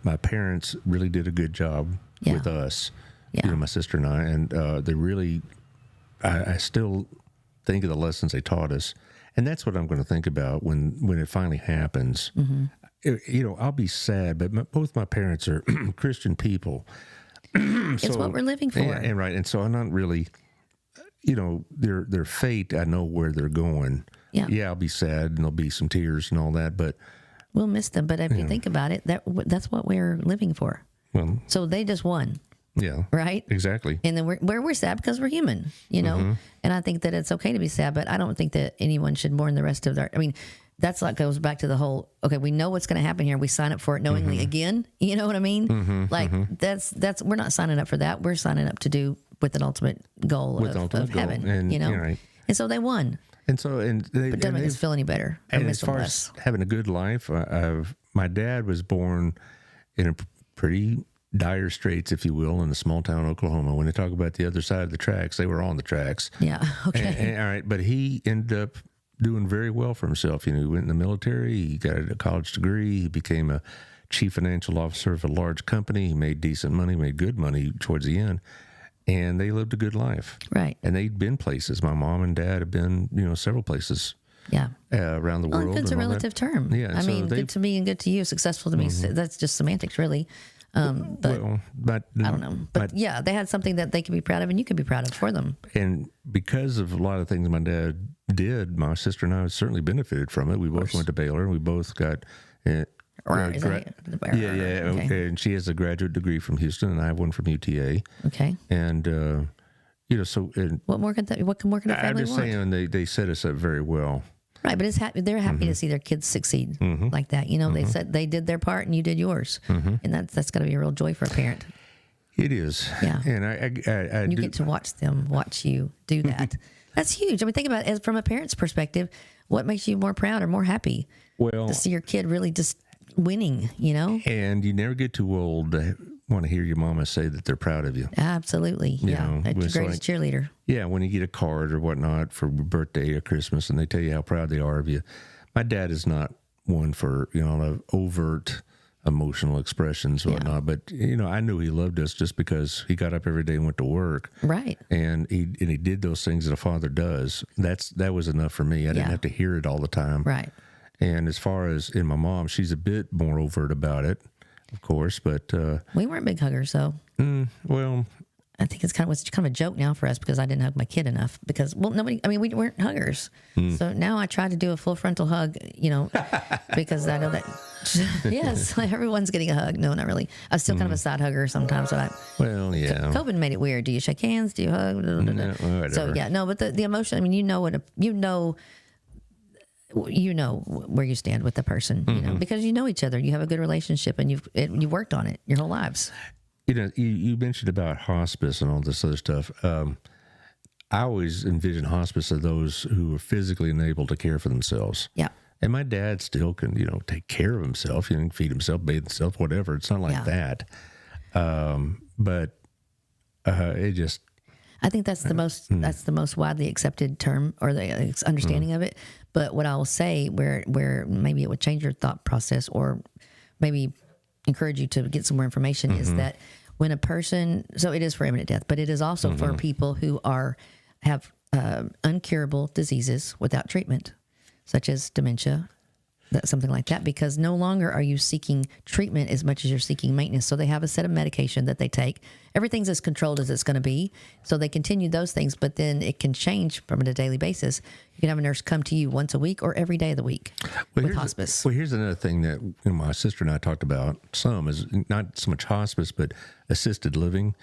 my parents really did a good job with us. Yeah. My sister and I, and they really, I still think of the lessons they taught us, and that's what I'm going to think about when it finally happens. I'll be sad, but both my parents are Christian people. It's what we're living for. And so I'm not really, their fate, I know where they're going. Yeah, I'll be sad, and there'll be some tears and all that, but we'll miss them. But if you think about it, that's what we're living for. Well, so they just won. Yeah. Right? Exactly. And then we're sad because we're human, And I think that it's okay to be sad, but I don't think that anyone should mourn the rest of their, that's like goes back to the whole, okay, we know what's going to happen here. We sign up for it knowingly again. You know what I mean? That's, we're not signing up for that. We're signing up to do with an ultimate goal of heaven, and, Right. And so they won. And so, but don't make us feel any better. And as far as having a good life, my dad was born in a pretty dire straits, if you will, in a small town, Oklahoma. When they talk about the other side of the tracks, they were on the tracks. Yeah. Okay. All right. But he ended up doing very well for himself. He went in the military. He got a college degree. He became a chief financial officer of a large company. He made decent money, made good money towards the end. And they lived a good life. Right. And they'd been places. My mom and dad have been, several places. Yeah. Around the world. Good's a relative term. Yeah. Good to me and good to you, successful to me. That's just semantics, really. But I don't know. But yeah, they had something that they could be proud of, and you could be proud of for them. And because of a lot of things my dad did, my sister and I certainly benefited from it. We both went to Baylor, and we both got. Okay. And she has a graduate degree from Houston, and I have one from UTA. Okay. And so what more could a family want? I'm just saying they set us up very well. Right, but they're happy to see their kids succeed like that. They said they did their part and you did yours, and that's got to be a real joy for a parent. It is. Yeah, and you get to watch them watch you do that. That's huge. Think about it from a parent's perspective. What makes you more proud or more happy? Well, to see your kid really just winning. And you never get too old to want to hear your mama say that they're proud of you. Absolutely. Yeah. That's your greatest cheerleader. Yeah. When you get a card or whatnot for birthday or Christmas and they tell you how proud they are of you. My dad is not one for, overt emotional expressions or whatnot, but I knew he loved us just because he got up every day and went to work. Right. And he did those things that a father does. That was enough for me. I didn't have to hear it all the time. Right. And as far as in my mom, she's a bit more overt about it. Of course, but we weren't big huggers, so well, I think it's kind of a joke now for us because I didn't hug my kid enough because nobody. We weren't huggers, so now I try to do a full frontal hug, because I know that yes, everyone's getting a hug. No, not really. I'm still kind of a side hugger sometimes. So COVID made it weird. Do you shake hands? Do you hug? No, so yeah, no, but the emotion. You know where you stand with the person, because you know each other. You have a good relationship, and you've worked on it your whole lives. You mentioned about hospice and all this other stuff. I always envision hospice as those who are physically unable to care for themselves. Yeah. And my dad still can, take care of himself, feed himself, bathe himself, whatever. It's not like that. But it just. I think that's the most widely accepted term or the understanding of it. But what I will say, where maybe it would change your thought process or maybe encourage you to get some more information, is that when a person, so it is for imminent death, but it is also for people who have uncurable diseases without treatment, such as dementia, something like that, because no longer are you seeking treatment as much as you're seeking maintenance. So they have a set of medication that they take. Everything's as controlled as it's going to be. So they continue those things, but then it can change from a daily basis. You can have a nurse come to you once a week or every day of the week with hospice. Here's another thing that my sister and I talked about some, is not so much hospice, but assisted living.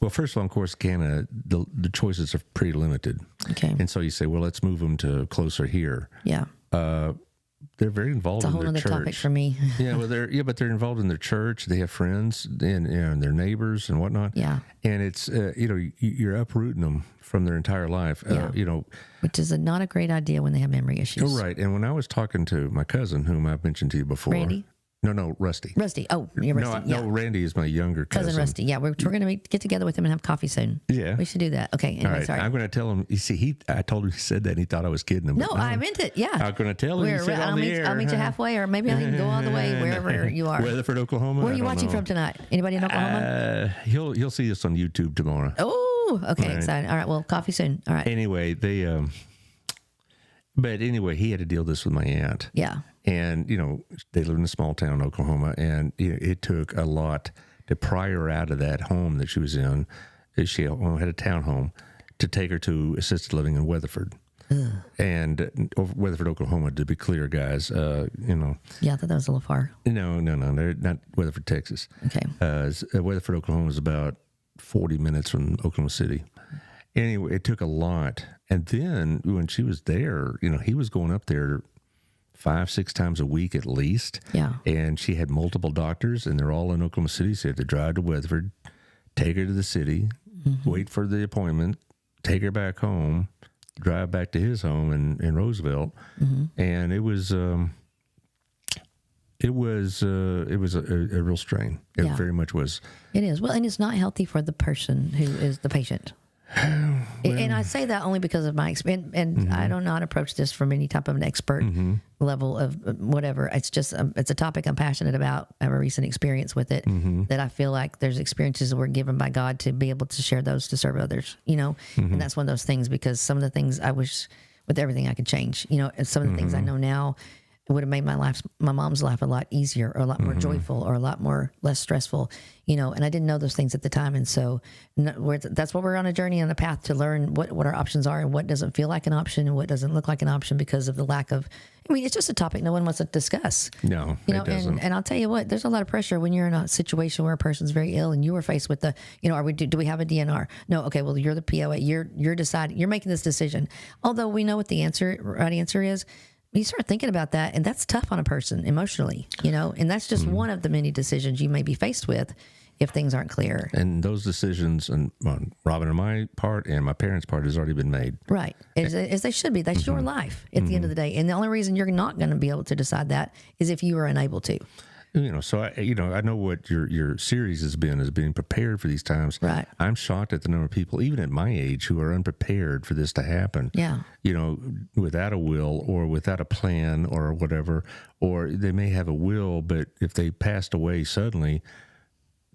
Well, first of all, of course, Canada, the choices are pretty limited. Okay. And so you say, well, let's move them to closer here. Yeah. They're very involved It's a in whole their other church. topic for me. But they're involved in their church. They have friends and their neighbors and whatnot. Yeah. And it's you're uprooting them from their entire life. Yeah. Which is not a great idea when they have memory issues. Right. And when I was talking to my cousin, whom I've mentioned to you before, Randy? No, Rusty. Rusty. Oh, yeah, Rusty. No, Randy is my younger cousin. Rusty. Yeah, we're going to get together with him and have coffee soon. Yeah. We should do that. Okay. Anyway, All right. sorry. I'm going to tell him. You see, I told him he said that and he thought I was kidding him. No, I meant it. Yeah. I'm going to tell him. I'll meet you halfway, or maybe I can go all the way wherever you are. Weatherford, Oklahoma. Where are you watching from tonight? Anybody in Oklahoma? He'll see us on YouTube tomorrow. Oh, okay. Excited. All right. Well, coffee soon. All right. Anyway, but anyway, he had to deal this with my aunt. Yeah. And, they live in a small town, Oklahoma, and it took a lot to pry her out of that home that she was in. She had a townhome to take her to assisted living in Weatherford. And Weatherford, Oklahoma, to be clear, guys, Yeah, I thought that was a little far. No, they're not Weatherford, Texas. Okay. Weatherford, Oklahoma is about 40 minutes from Oklahoma City. Anyway, it took a lot. And then when she was there, he was going up there 5-6 times a week at least. Yeah. And she had multiple doctors, and they're all in Oklahoma City. So you have to drive to Weatherford, take her to the city, wait for the appointment, take her back home, drive back to his home in Roosevelt. And it was a real strain. It very much was. It is. Well, and it's not healthy for the person who is the patient. And I say that only because of my experience, and I do not approach this from any type of an expert level of whatever. It's just, it's a topic I'm passionate about. I have a recent experience with it that I feel like there's experiences that were given by God to be able to share those to serve others, and that's one of those things, because some of the things I wish with everything I could change, and some of the things I know now, it would have made my mom's life a lot easier, or a lot more joyful, or a lot more less stressful, and I didn't know those things at the time. And so that's what we're on a journey, on a path to learn what our options are, and what doesn't feel like an option, and what doesn't look like an option because of the lack of, it's just a topic no one wants to discuss. No, it doesn't. And I'll tell you what, there's a lot of pressure when you're in a situation where a person's very ill and you are faced with the, do we have a DNR? No. Okay. Well, you're the POA. You're deciding, you're making this decision. Although we know what the right answer is, you start thinking about that, and that's tough on a person emotionally, and that's just one of the many decisions you may be faced with if things aren't clear. And those decisions, on Robin and my part and my parents' part, has already been made. Right. As they should be. That's your life at the end of the day. And the only reason you're not going to be able to decide that is if you are unable to. So I know what your series has been, is being prepared for these times. Right. I'm shocked at the number of people, even at my age, who are unprepared for this to happen. Yeah. Without a will, or without a plan, or whatever, or they may have a will, but if they passed away suddenly,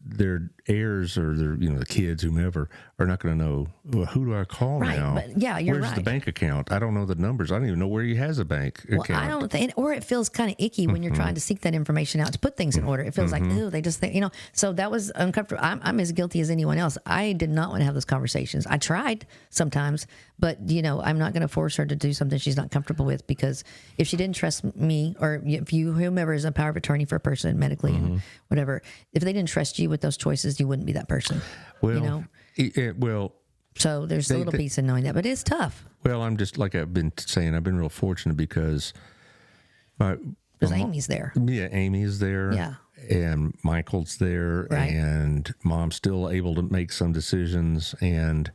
their heirs, or the kids, whomever, are not going to know, well, who do I call now? But yeah, you're Where's right. the bank account? I don't know the numbers. I don't even know where he has a bank account. I don't think, or it feels kind of icky when you're trying to seek that information out to put things in order. It feels like, ooh, they just think, so that was uncomfortable. I'm as guilty as anyone else. I did not want to have those conversations. I tried sometimes, but I'm not going to force her to do something she's not comfortable with, because if she didn't trust me, or if whomever is a power of attorney for a person medically and whatever, if they didn't trust you with those choices, you wouldn't be that person. Well, so there's a little piece in knowing that, but it's tough. Well, I'm just, like I've been saying, I've been real fortunate because Amy's there. Yeah, Amy is there. Yeah. And Michael's there. Right. And Mom's still able to make some decisions. And,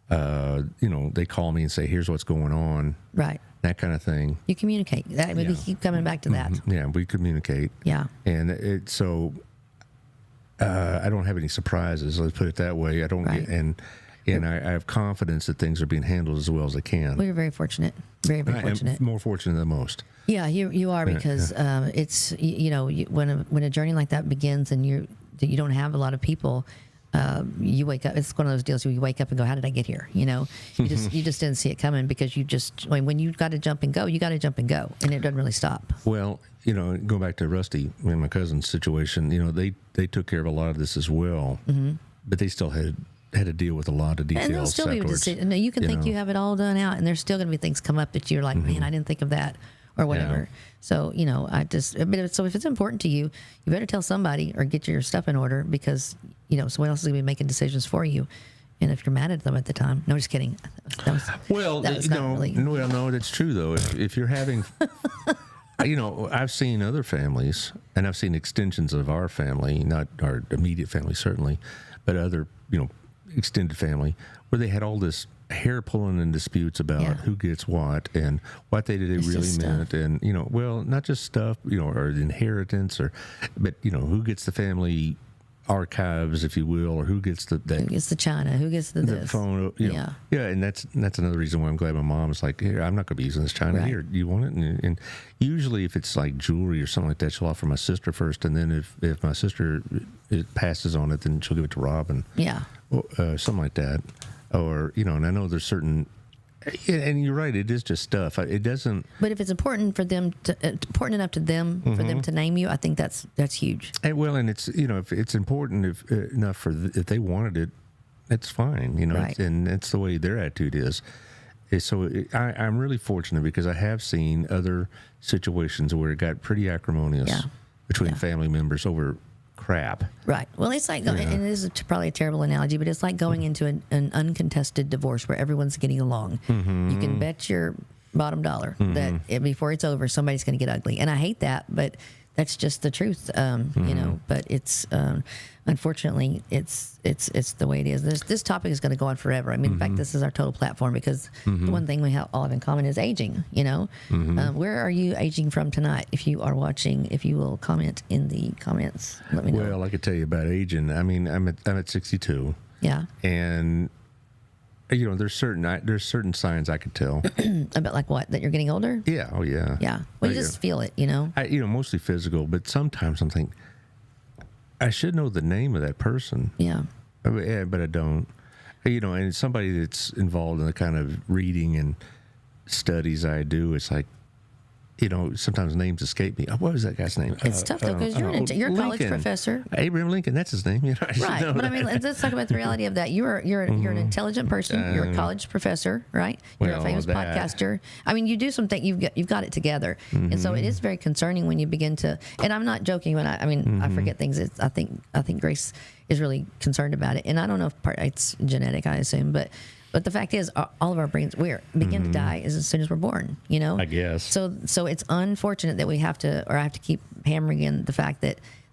they call me and say, here's what's going on. Right. That kind of thing. You communicate. We keep coming back to that. Yeah, we communicate. Yeah. And I don't have any surprises. Let's put it that way. I don't Right. and I have confidence that things are being handled as well as they can. We're very fortunate. Very, very fortunate. More fortunate than most. Yeah, you are, because it's when a journey like that begins and you don't have a lot of people, you wake up. It's one of those deals where you wake up and go, "How did I get here?" You just didn't see it coming, because when you got to jump and go, you got to jump and go, and it doesn't really stop. Well, going back to Rusty and my cousin's situation, they took care of a lot of this as well, but they still had to deal with a lot of details. And there'll still afterwards. be no, you can think you have it all done out, and there's still going to be things come up that you're like, man, I didn't think of that. or whatever. So, so if it's important to you, you better tell somebody or get your stuff in order, because, someone else is going to be making decisions for you. And if you're mad at them at the time, no, just kidding. No, that's true though. If you're having, I've seen other families, and I've seen extensions of our family, not our immediate family certainly, but other, extended family, where they had all this hair pulling and disputes about who gets what and what they really meant, and not just stuff, or inheritance, but who gets the family archives, if you will, or who gets the china, who gets the phone, and that's another reason why I'm glad my mom is like, here, I'm not going to be using this china. Right. Here, do you want it? And usually, if it's like jewelry or something like that, she'll offer my sister first, and then if my sister passes on it, then she'll give it to Rob, and something like that. Or and I know there's certain, and you're right, it is just stuff. It doesn't. But if it's important for them, important enough to them for them to name you, I think that's huge. And it's if it's important enough if they wanted it, it's fine. Right. And that's the way their attitude is. So I'm really fortunate, because I have seen other situations where it got pretty acrimonious between family members over crap. Right. Well, it's like, and it is probably a terrible analogy, but it's like going into an uncontested divorce where everyone's getting along. You can bet your bottom dollar that before it's over, somebody's going to get ugly. And I hate that, but that's just the truth, but it's, unfortunately, it's the way it is. This topic is going to go on forever. I mean, in fact, this is our total platform, because the one thing we all have in common is aging, where are you aging from tonight? If you are watching, if you will comment in the comments, let me know. Well, I could tell you about aging. I mean, I'm at 62. Yeah. And there's certain signs I could tell. About like what? That you're getting older? Yeah. Oh, yeah. Yeah. Well, you just feel it, mostly physical, but sometimes I'm thinking, I should know the name of that person. Yeah. But I don't. And somebody that's involved in the kind of reading and studies I do, it's like, sometimes names escape me. What was that guy's name? It's tough though, because you're a college professor. Abraham Lincoln, that's his name. Right. But I mean, let's talk about the reality of that. You're an intelligent person. You're a college professor, right? You're a famous podcaster. I mean, you do something. You've got it together, and so it is very concerning when you begin to. And I'm not joking when I forget things. I think Grace is really concerned about it, and I don't know if it's genetic. I assume, but the fact is, all of our brains begin to die as soon as we're born. I guess. So it's unfortunate that I have to keep hammering in the fact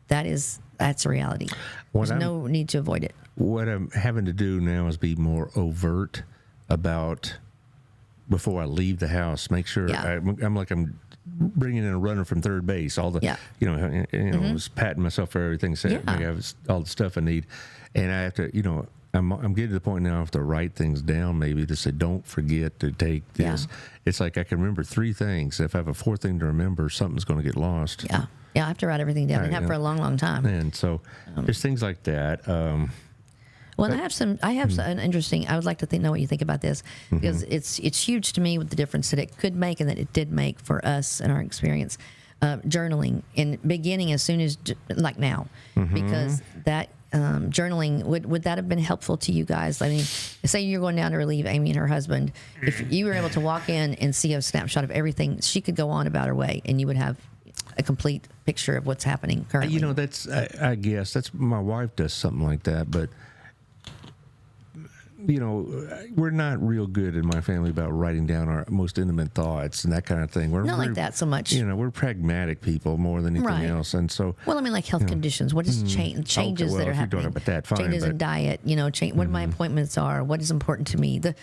that's a reality. There's no need to avoid it. What I'm having to do now is be more overt about, before I leave the house, make sure I'm bringing in a runner from third base. All the just patting myself for everything. Saying I have all the stuff I need, and I have to I'm getting to the point now I have to write things down, maybe to say, don't forget to take this. Yeah. It's like I can remember 3 things. If I have a 4th thing to remember, something's going to get lost. Yeah. Yeah, I have to write everything down. And have for a long, long time. And so there's things like that. Well, I have an interesting, I would like to know what you think about this, because it's huge to me with the difference that it could make and that it did make for us and our experience. Journaling, and beginning as soon as, like now, because that, journaling, would that have been helpful to you guys? I mean, say you're going down to relieve Amy and her husband. If you were able to walk in and see a snapshot of everything, she could go on about her way, and you would have a complete picture of what's happening currently. That's, I guess, that's, my wife does something like that, but we're not real good in my family about writing down our most intimate thoughts and that kind of thing. We're not like that so much. We're pragmatic people more than anything else, and so. Well, I mean, like health conditions. What is changes that are happening? About that, fine, changes in diet. What my appointments are. What is important to me. The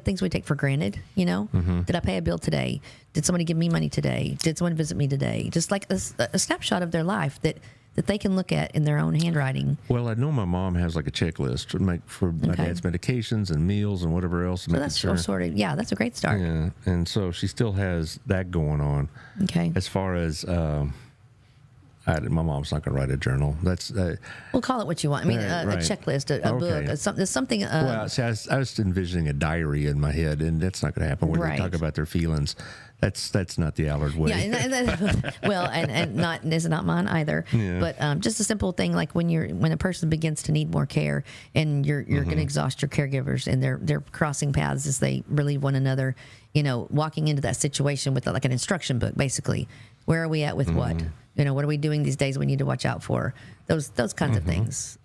things we take for granted. Did I pay a bill today? Did somebody give me money today? Did someone visit me today? Just like a snapshot of their life that they can look at in their own handwriting. Well, I know my mom has like a checklist for my dad's medications and meals and whatever else. So that's sort of, that's a great start. Yeah, and so she still has that going on. Okay. As far as, I my mom's not going to write a journal. That's We'll call it what you want. I mean, Right. a checklist, a book, something. well. See, I was envisioning a diary in my head, and that's not going to happen. Where Right. they talk about their feelings. That's not the Allard way. Yeah, and not is not mine either. Yeah. But just a simple thing like when a person begins to need more care, and you're going to exhaust your caregivers, and they're crossing paths as they relieve one another. Walking into that situation with like an instruction book, basically. Where are we at with what? What are we doing these days we need to watch out for? Those kinds of things.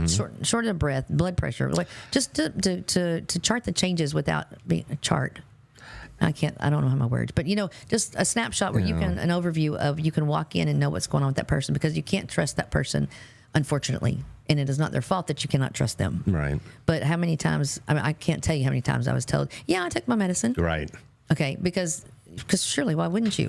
Short of breath, blood pressure, like just to chart the changes without being a chart. I don't know how my words, but just a snapshot where an overview of, you can walk in and know what's going on with that person, because you can't trust that person, unfortunately. And it is not their fault that you cannot trust them. Right. But how many times, I can't tell you how many times I was told, yeah, I took my medicine. Right. Okay. Because surely, why wouldn't you?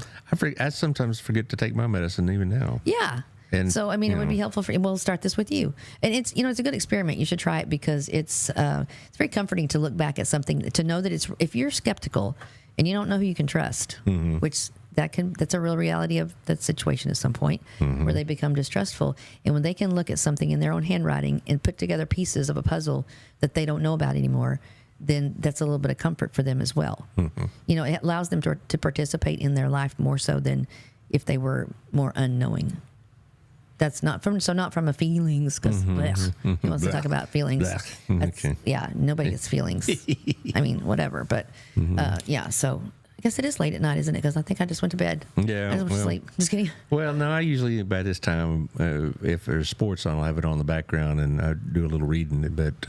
I sometimes forget to take my medicine even now. Yeah. And, so, it would be helpful we'll start this with you. And it's a good experiment. You should try it, because it's very comforting to look back at something, to know that if you're skeptical and you don't know who you can trust, which that's a real reality of that situation at some point, where they become distrustful. And when they can look at something in their own handwriting and put together pieces of a puzzle that they don't know about anymore, then that's a little bit of comfort for them as well. It allows them to participate in their life more so than if they were more unknowing. That's not from a feelings, because who wants to talk about feelings? Okay. Yeah, nobody gets feelings. I mean, whatever. But so I guess it is late at night, isn't it? Because I think I just went to bed. Yeah, I just went to sleep. Just kidding. Well, no, I usually by this time, if there's sports on, I'll have it on the background and I do a little reading. But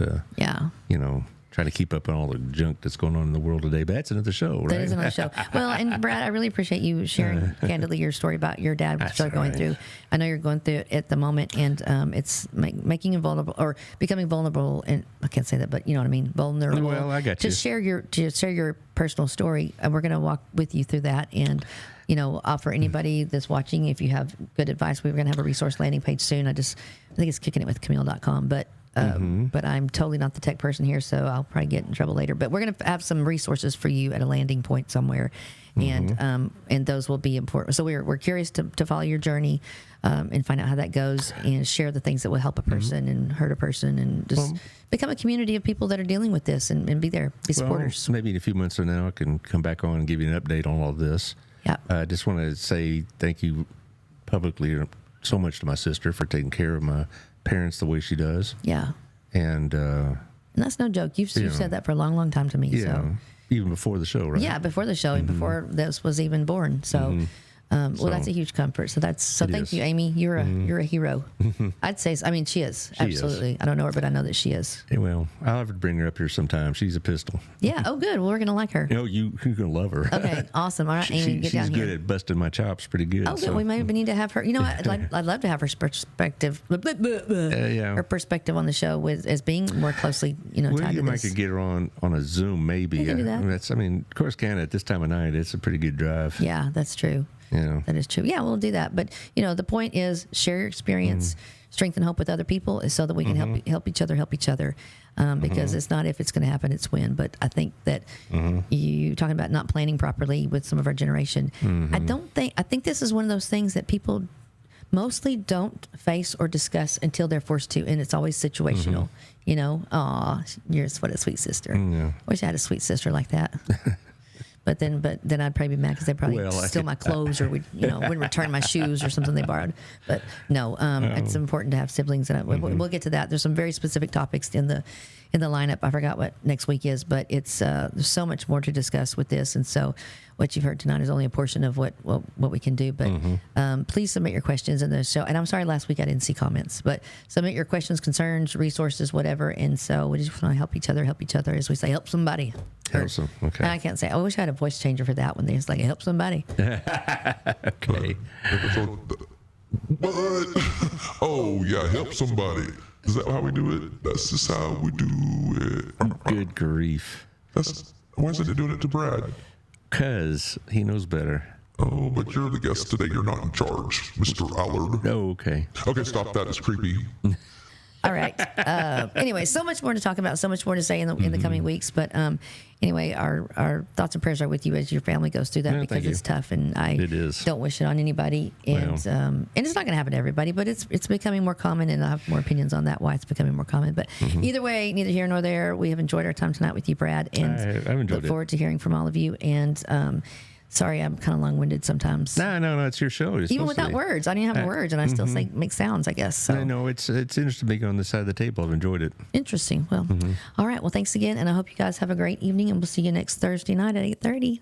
try to keep up on all the junk that's going on in the world today. But that's another show, right? That is another show. Well, and Brad, I really appreciate you sharing candidly your story about your dad, what you're going through. I know you're going through it at the moment, and it's making you vulnerable, or becoming vulnerable. And I can't say that, but you know what I mean, vulnerable. Well, I got you. Just share your personal story, and we're going to walk with you through that, and offer anybody that's watching, if you have good advice. We're going to have a resource landing page soon. I think it's kickinitwithcamille.com, but I'm totally not the tech person here, so I'll probably get in trouble later. But we're going to have some resources for you at a landing point somewhere, and those will be important. So we're curious to follow your journey, and find out how that goes, and share the things that will help a person and hurt a person, and just become a community of people that are dealing with this, and be there, be supporters. Maybe in a few months from now, I can come back on and give you an update on all of this. Yeah. I just want to say thank you publicly so much to my sister for taking care of my parents the way she does. Yeah. And that's no joke. You've said that for a long, long time to me. Yeah. So. Even before the show, right? Yeah, before the show, and before this was even born. So, that's a huge comfort. So thank you, Amy. You're a hero. I'd say. I mean, she is. Absolutely. I don't know her, but I know that she is. Yeah, well, I'll have to bring her up here sometime. She's a pistol. Yeah. Oh, good. Well, we're gonna like her. You're gonna love her. Okay. Awesome. All right, Amy, get down here. She's good at busting my chops. Pretty good. Oh, good. So. We maybe need to have her. I'd love to have her perspective. Her perspective on the show as being more closely, tied to might this. could get her on a Zoom, maybe. We can do that. Of course, Canada at this time of night, it's a pretty good drive. Yeah, that's true. Yeah. That is true. Yeah, we'll do that. But, the point is, share your experience, strength and hope with other people, so that we can help each other. Because it's not if it's going to happen, it's when. But I think that you talking about not planning properly with some of our generation, I think this is one of those things that people mostly don't face or discuss until they're forced to, and it's always situational. Aw, you're what a sweet sister. Yeah. Wish I had a sweet sister like that. But then I'd probably be mad because they probably steal my clothes, or wouldn't return my shoes or something they borrowed. But no, it's important to have siblings, and we'll get to that. There's some very specific topics in the lineup. I forgot what next week is, but it's there's so much more to discuss with this, and so what you've heard tonight is only a portion of what we can do. But please submit your questions in the show. And I'm sorry last week I didn't see comments, but submit your questions, concerns, resources, whatever. And so we just want to help each other, as we say, help somebody. Help some. Okay. I can't say. I wish I had a voice changer for that one. It's like, help somebody. Okay. What? Oh yeah, help somebody. Is that how we do it? That's just how we do it. Good grief. Why is it doing it to Brad? 'Cause he knows better. Oh, but you're the guest today. You're not in charge, Mr. Allard. Oh, okay. Okay, stop that. It's creepy. All right. Anyway, so much more to talk about, so much more to say in the coming weeks. But anyway, our thoughts and prayers are with you as your family goes through that, Yeah, because thank it's you. tough, and It is. don't wish it on anybody. And it's not going to happen to everybody, but it's becoming more common, and I have more opinions on that, why it's becoming more common. But either way, neither here nor there, we have enjoyed our time tonight with you, Brad, and I've enjoyed look it. forward to hearing from all of you. And sorry, I'm kind of long-winded sometimes. No, it's your show. It's Even supposed to without be. words, I don't even have words, and I still make sounds, I guess. So. I know it's interesting being on this side of the table. I've enjoyed it. Interesting. Well, all right. Well, thanks again, and I hope you guys have a great evening, and we'll see you next Thursday night at 8:30.